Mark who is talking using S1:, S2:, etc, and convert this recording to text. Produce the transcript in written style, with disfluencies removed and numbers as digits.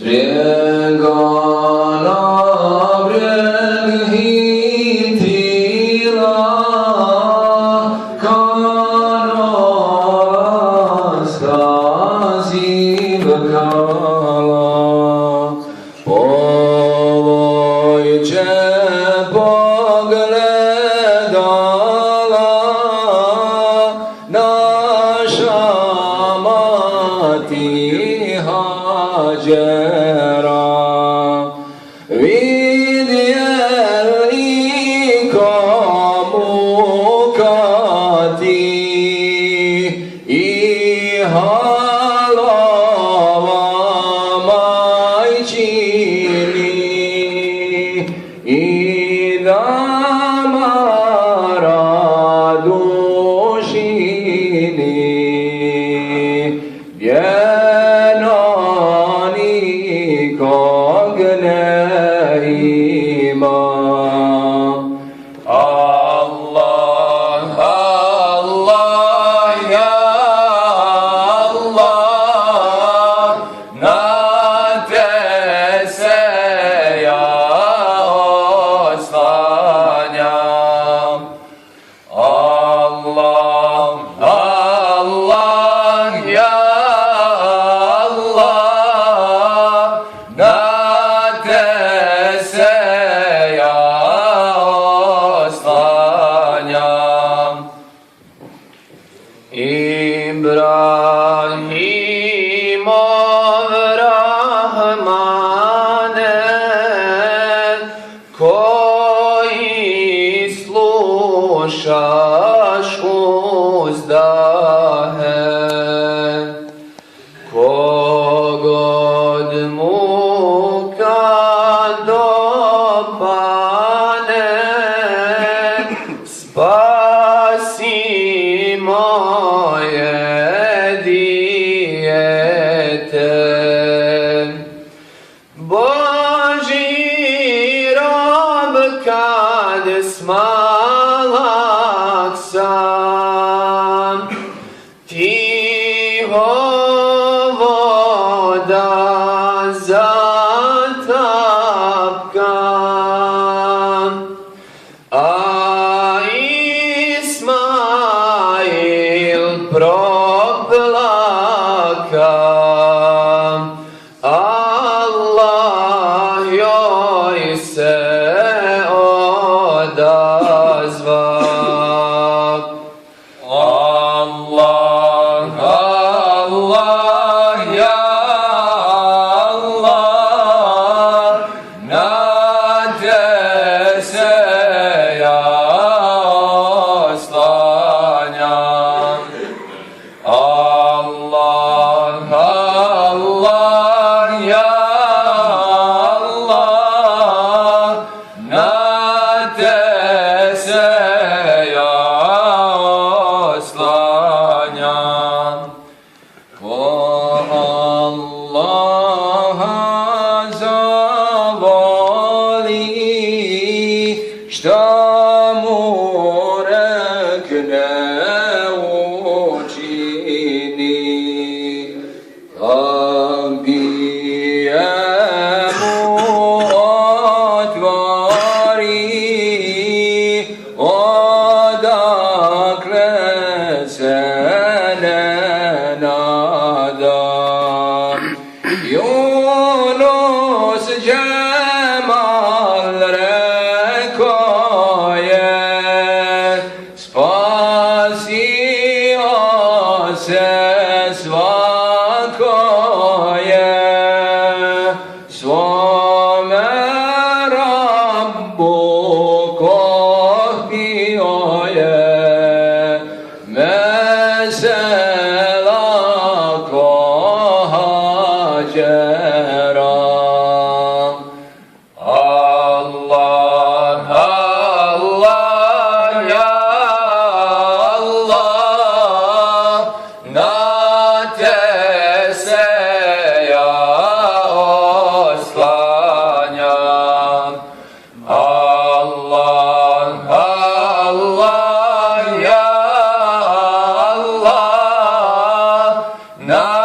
S1: brijega na brijeg hitila, kanova skazivkala. Povojče pogledala naša mati Hađera. Vidjeli komu kati i halova majčini i damara dušini. Vjeno nikog ne ima. Allah, Allah, ja Allah, na te se ja oslanjam. Allah, Allah, ja Allah, na te se ja oslanjam. Ibrahimov Rahmane, koji slušaš uzdahe, kogod muka dopane, spasi moje dijete. Božji rob kad smalak sam, tiho voda zatapkam, a Ismail proplaka. Allah joj se odazva. Allah, Allah, ja Allah, na te se ja oslanjam. Allah, Allah, ja Allah, na te se ja oslanjam. Ko Allaha zavoli, šta mu rekne učini, kabije mu otvori, odakle se ne nadam. Yunus Cemal reko je, spasio se svako je, svome Rabbu kohio je, mesela ko Hađera. Allah, Allah, ja Allah, na te se ja oslanjam. Allah, Allah, ja Allah, na